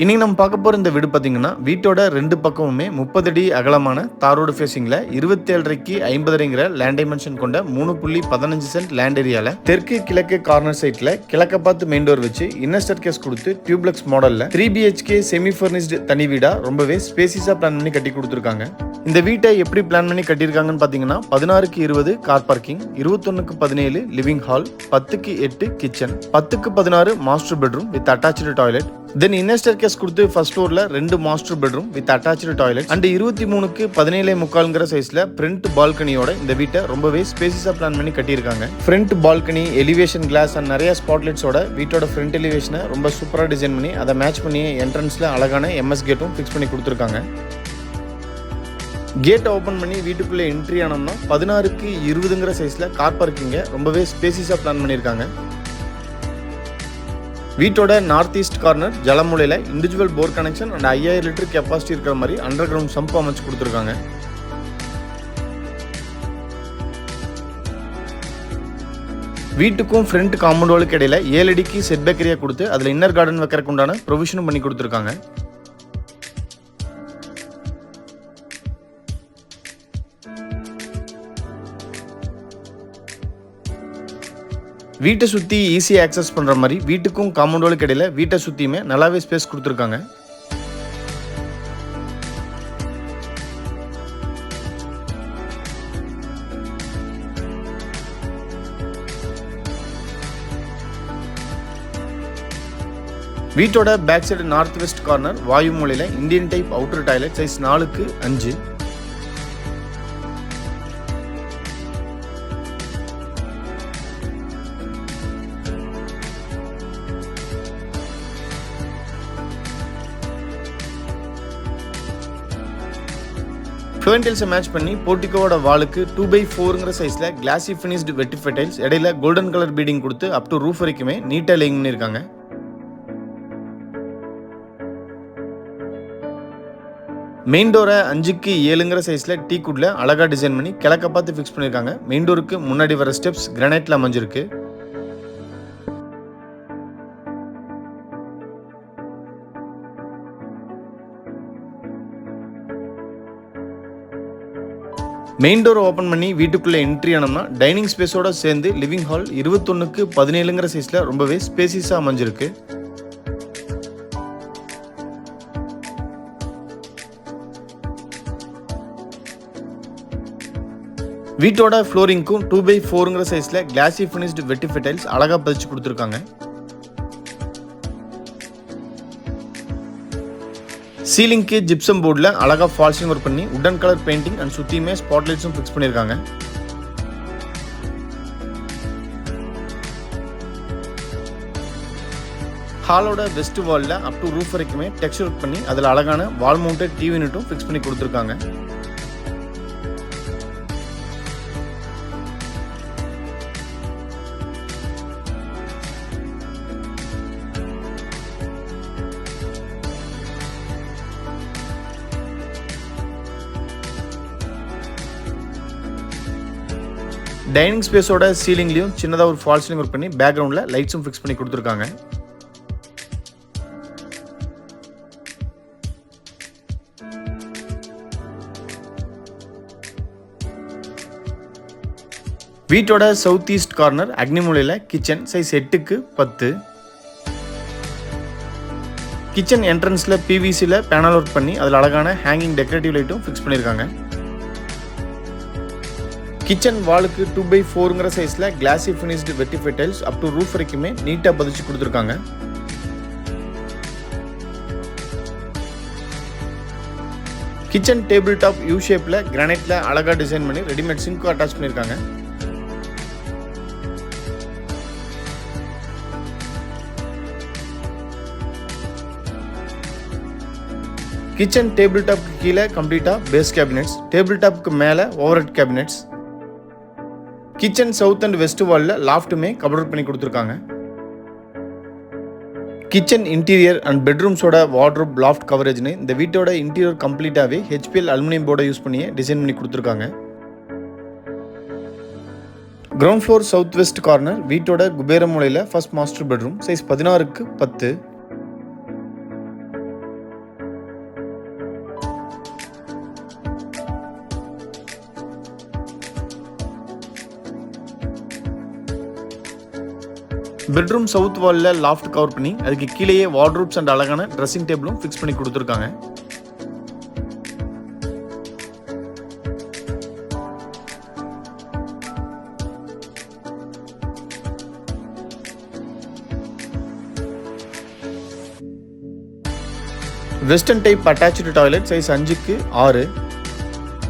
இன்னைக்கு நம்ம பார்க்க போகிற இந்த வீடு பார்த்தீங்கன்னா வீட்டோட ரெண்டு பக்கமுமே 30 அடி அகலமான தாரோடு ஃபேசிங்கில் 27.5 50ங்கிற லேண்ட் டைமென்ஷன் கொண்ட 3.15 சென்ட் லேண்ட் ஏரியாவில் தெற்கு கிழக்கு கார்னர் சைட்டில் கிழக்க பார்த்து மெயின் டோர் வச்சு இன்னர் ஸ்டேர்கேஸ் கொடுத்து டியூப்ளெக்ஸ் மாடலில் 3 BHK செமி ஃபர்னிஷ்டு தனி வீடா ரொம்பவே ஸ்பேசிஸாக பிளான் பண்ணி கட்டி கொடுத்துருக்காங்க. இந்த வீட்டை எப்படி பிளான் பண்ணி கட்டியிருக்காங்கன்னு பார்த்தீங்கன்னா 16க்கு 20 கார் பார்க்கிங், 21க்கு 17 லிவிங் ஹால், 10க்கு 8 கிச்சன், 10க்கு 16 master bedroom with attach toilet. Then inner staircase கொடுத்து ஃபர்ஸ்ட் ஃப்ளோர்ல 2 master bedroom with attach toilet and 23க்கு 17.25ங்கிற சைஸ்ல ஃப்ரண்ட் பால்கனியோட இந்த வீட்டை ரொம்பவே ஸ்பேசிஸா பிளான் பண்ணி கட்டியிருக்காங்க. Front balcony, elevation glass and நிறைய ஸ்பாட்லைட்ஸோட வீட்டோட ஃப்ரண்ட் எலிவேஷனை ரொம்ப சூப்பரா டிசைன் பண்ணி அதை மேட்ச் பண்ணி என்ட்ரன்ஸ்ல அழகான MS கேட்டும் ஃபிக்ஸ் பண்ணி கொடுத்துருக்காங்க. கேட்டை ஓப்பன் பண்ணி வீட்டுக்குள்ளே என்ட்ரி ஆனோம்னா 16க்கு 20ங்கிற சைஸ்ல கார் பார்க்கிங்கை ரொம்பவே ஸ்பேசிஸா பிளான் பண்ணியிருக்காங்க. வீட்டோட நார்த் ஈஸ்ட் கார்னர் ஜலமூலையில் individual bore connection and 5000 litre capacity இருக்கிற மாதிரி அண்டர் கிரவுண்ட் சம்ப் அமைச்சு கொடுத்துருக்காங்க. வீட்டுக்கும் ஃப்ரண்ட் காம்பவுண்ட் வாலுக்கு இடையில 7 அடிக்கு செட்பேக் ஏரியா கொடுத்து அதில் இன்னர் கார்டன் வைக்கிறதுக்கு உண்டான ப்ரொவிஷனும் பண்ணி கொடுத்துருக்காங்க. வீட்டை சுற்றி ஈஸியாக ஆக்சஸ் பண்ணுற மாதிரி வீட்டுக்கும் காம்பவுண்ட் வாலுக்கு இடையில வீட்டை சுற்றியுமே நல்லாவே ஸ்பேஸ் கொடுத்துருக்காங்க. வீட்டோட back side north west corner வாயு மூலையில் Indian type outer toilet size 4க்கு 5. ஃப்ளோர் மேட்ச் பண்ணி போர்டிகோவோட வாலுக்கு 2x4ங்கிற சைஸ்ல கிளாசி ஃபினிஷ்டு வெட்டிஃபை டைல்ஸ் இடையில கோல்டன் கலர் பீடிங் கொடுத்து அப் டு ரூஃப் வரைக்குமே நீட்டா லேயிங் பண்ணிருக்காங்க. மெயின் டோரை 5க்கு 7ங்கிற சைஸ்ல டீ குட்ல அழகா டிசைன் பண்ணி கிழக்க பார்த்து ஃபிக்ஸ் பண்ணிருக்காங்க. மெயின் டோருக்கு முன்னாடி வர ஸ்டெப்ஸ் கிரானைட்ல அமைஞ்சிருக்கு. மெயின் டோர் ஓப்பன் பண்ணி வீட்டுக்குள்ளே என்ட்ரி ஆனோம்னா டைனிங் ஸ்பேஸோட சேர்ந்து லிவிங் ஹால் 21க்கு 17ங்கிற சைஸில் ரொம்பவே ஸ்பேசிஸாக அமைஞ்சிருக்கு. வீட்டோட ஃப்ளோரிங்க்கும் 2x4ங்கிற சைஸில் கிளாசி ஃபினிஷ்டு வெட்டிஃபை டைல்ஸ் அழகாக பதிச்சு கொடுத்துருக்காங்க. சீலிங்க்கு ஜிப்சம் போர்டில் அழகாக ஃபால்ஸிங் ஒர்க் பண்ணி உடன் கலர் பெயிண்டிங் அண்ட் சுற்றியுமே ஸ்பாட்லைட்ஸும் ஃபிக்ஸ் பண்ணியிருக்காங்க. ஹாலோட வெஸ்ட் வாலில் அப் டு ரூஃப் வரைக்குமே டெக்ஸ்சர் ஒர்க் பண்ணி அதில் அழகான வால் மவுண்டட் டிவி யூனிட்டும் ஃபிக்ஸ் பண்ணி கொடுத்துருக்காங்க. டைனிங் ஸ்பேஸோட சீலிங்லையும் சின்னதாக ஒரு ஃபால் சீலிங் ஒர்க் பண்ணி பேக்ரவுண்டில் லைட்ஸும் ஃபிக்ஸ் பண்ணி கொடுத்துருக்காங்க. வீட்டோட சவுத் ஈஸ்ட் கார்னர் அக்னிமூலையில் கிச்சன் சைஸ் 8க்கு 10. கிச்சன் என்ட்ரன்ஸில் PVCயில் பேனல் ஒர்க் பண்ணி அதில் அழகான ஹேங்கிங் டெக்கரேட்டிவ் லைட்டும் ஃபிக்ஸ் பண்ணியிருக்காங்க. கிச்சன் வாலுக்கு 2x4ங்கிற சைஸில் classy finished vitrified tiles up to roof வரைக்குமே நீட்டாக பதிச்சு கொடுத்துருக்காங்க. கிச்சன் டேபிள் டாப் யூ ஷேப்பில் கிரானைட்டில் அழகாக டிசைன் பண்ணி ரெடிமேட் சிங்க்கும் அட்டாச் பண்ணியிருக்காங்க. கிச்சன் டேபிள் டாப்க்கு கீழே கம்ப்ளீட்டாக பேஸ் கேபினெட்ஸ், டேபிள் டாப்க்கு மேலே over head cabinets. Kitchen south and west வாலில் லாஃப்ட்டுமே கவர் பண்ணி கொடுத்துருக்காங்க. கிச்சன் இன்டீரியர் அண்ட் பெட்ரூம்ஸோட வார்ட்ரோப் லாஃப்ட் கவரேஜ்னு இந்த வீட்டோட இன்டீரியர் கம்ப்ளீட்டாகவே HPL அலுமினியம் போர்டை யூஸ் பண்ணியே டிசைன் பண்ணி கொடுத்துருக்காங்க. Ground floor south west corner வீட்டோட குபேர மூலையில் ஃபர்ஸ்ட் மாஸ்டர் பெட்ரூம் சைஸ் 16க்கு 10. பெட்ரூம் சவுத் வாலில் லாஃப்ட் கவர் பண்ணி அதுக்கு கீழேயே வார்ட்ரூப்ஸ் அண்ட் அழகான ட்ரெஸ்ஸிங் டேபிளும் ஃபிக்ஸ் பண்ணி கொடுத்துருக்காங்க. Western type attach toilet size 5க்கு 6.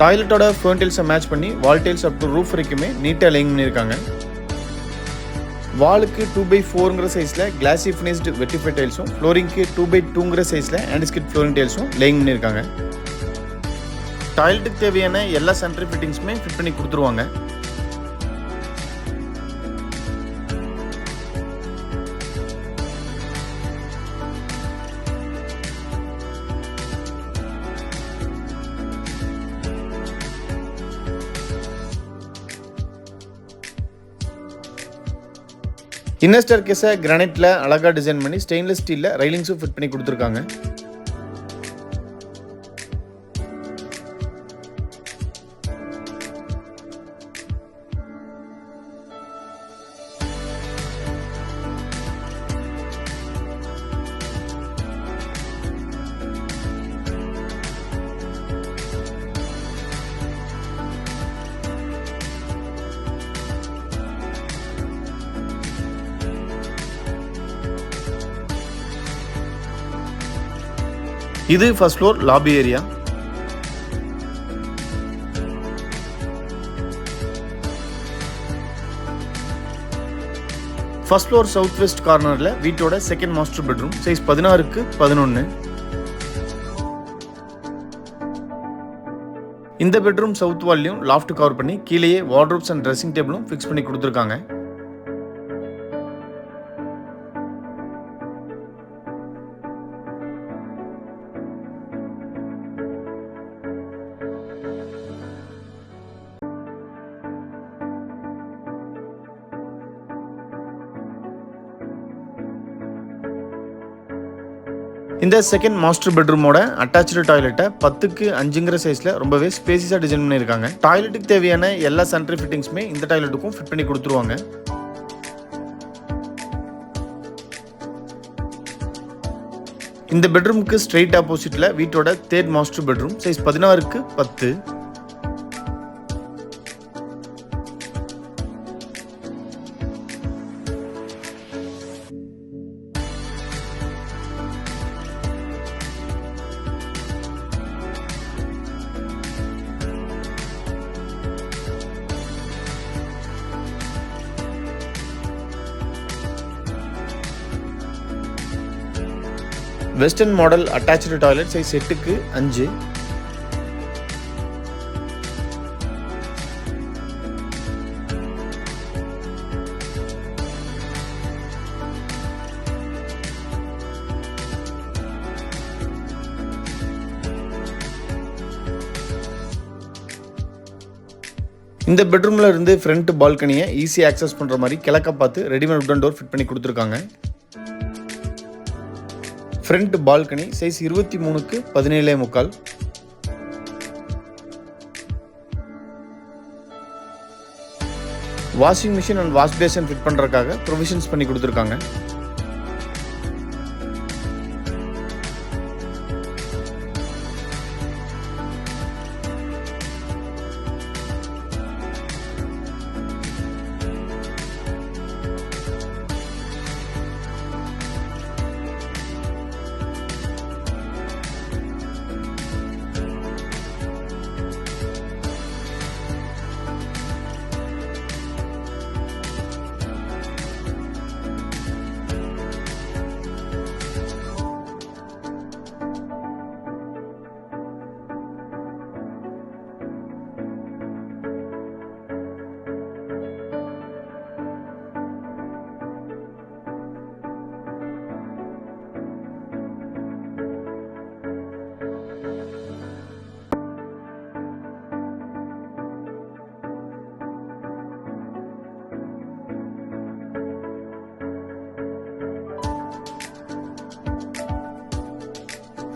டாய்லெட்டோட ஃபர்ன் டைல்ஸை மேட்ச் பண்ணி wall tiles up to roof வரைக்குமே நீட்டாக லைன் பண்ணியிருக்காங்க. வாலுக்கு 2x4ங்கிற சைஸில் கிளாசி ஃபினிஷ்டு வெட்டிஃபை டைல்ஸும் ஃப்ளோரிங்க்கு 2x2ங்கிற சைஸில் ஆன்டிஸ்கிட் ஃப்ளோரிங் டைல்ஸும் லைன் பண்ணியிருக்காங்க. டாய்லெட்டுக்கு தேவையான எல்லா சானிட்டரி ஃபிட்டிங்ஸுமே ஃபிட் பண்ணி கொடுத்துருவாங்க. இன்னர் ஸ்டேர்கேஸை கிரானைட்டில் அழகாக டிசைன் பண்ணி ஸ்டெயின்லெஸ் ஸ்டீலில் ரைலிங்ஸும் ஃபிட் பண்ணி கொடுத்துருக்காங்க. இது first floor lobby area. First floor south west கார்னரில் வீட்டோட செகண்ட் மாஸ்டர் பெட்ரூம் சைஸ் 16க்கு 11. இந்த பெட்ரூம் சவுத் வால்லையும் லாஃப்ட் கவர் பண்ணி கீழேயே வார்ட்ரோப்ஸ் அண்ட் ட்ரெஸ்ஸிங் டேபிளும் ஃபிக்ஸ் பண்ணி கொடுத்துருக்காங்க. இந்த செகண்ட் மாஸ்டர் பெட்ரூமோட அட்டாச்சு டாய்லெட்டை 10க்கு 5ங்கிற சைஸில் ரொம்பவே ஸ்பேசியஸாக டிசைன் பண்ணியிருக்காங்க. டாய்லெட்டுக்கு தேவையான எல்லா சானிட்டரி ஃபிட்டிங்ஸுமே இந்த டாய்லெட்டுக்கும் ஃபிட் பண்ணி கொடுத்துருவாங்க. இந்த பெட்ரூமுக்கு ஸ்ட்ரெயிட் ஆப்போசிட்டில் வீட்டோட தேர்ட் மாஸ்டர் பெட்ரூம் சைஸ் 16க்கு 10. Western model attach toilet size 8க்கு 5. இந்த பெட்ரூம்ல இருந்து ஃப்ரண்ட் பால்கனியை ஈஸி ஆக்சஸ் பண்ற மாதிரி கிழக்க பார்த்து ரெடிமேட் உட்டன் டோர் ஃபிட் பண்ணி கொடுத்துருக்காங்க. ஃப்ரண்ட் பால்கனி சைஸ் 23க்கு 17.25. Washing machine and wash basin fit பண்ணுறதுக்காக ப்ரொவிஷன்ஸ் பண்ணி கொடுத்துருக்காங்க.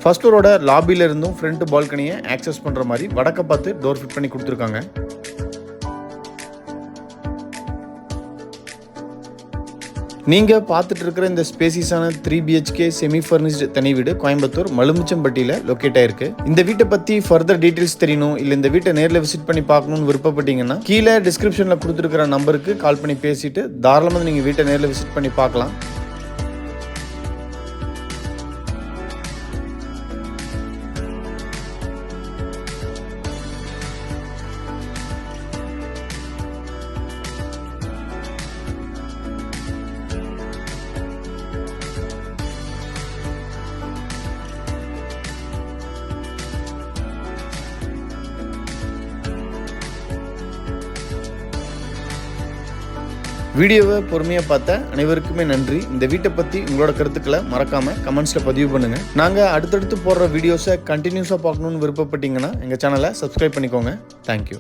ஃபர்ஸ்ட் ஃப்ளோரோட லாபியில இருந்தும் ஃப்ரண்ட் பால்கனியை ஆக்சஸ் பண்ணுற மாதிரி வடக்க பார்த்து டோர் ஃபிட் பண்ணி கொடுத்துருக்காங்க. நீங்க பார்த்துட்டு இருக்கிற இந்த ஸ்பேசிஸான 3 BHK செமி ஃபர்னிஷ்டு தனி வீடு கோயம்புத்தூர் மலுமிச்சம்பட்டியில லொக்கேட் ஆயிருக்கு. இந்த வீட்டை பத்தி ஃபர்தர் டீடைல்ஸ் தெரியணும் இல்ல இந்த வீட்டை நேர்ல விசிட் பண்ணி பார்க்கணும்னு விருப்பப்பட்டீங்கன்னா கீழே டிஸ்கிரிப்ஷன்ல கொடுத்துருக்கிற நம்பருக்கு கால் பண்ணி பேசிட்டு தாராளமாக நீங்க வீட்டை நேர்ல விசிட் பண்ணி பார்க்கலாம். வீடியோவை பொறுமையாக பார்த்த அனைவருக்குமே நன்றி. இந்த வீட்டை பற்றி உங்களோட கருத்துக்களை மறக்காமல் கமெண்ட்ஸில் பதிவு பண்ணுங்கள். நாங்கள் அடுத்தடுத்து போடுற வீடியோஸை கண்டினியூஸாக பார்க்கணுன்னு விருப்பப்பட்டீங்கன்னா எங்கள் சேனலை சப்ஸ்கிரைப் பண்ணிக்கோங்க. தேங்க்யூ.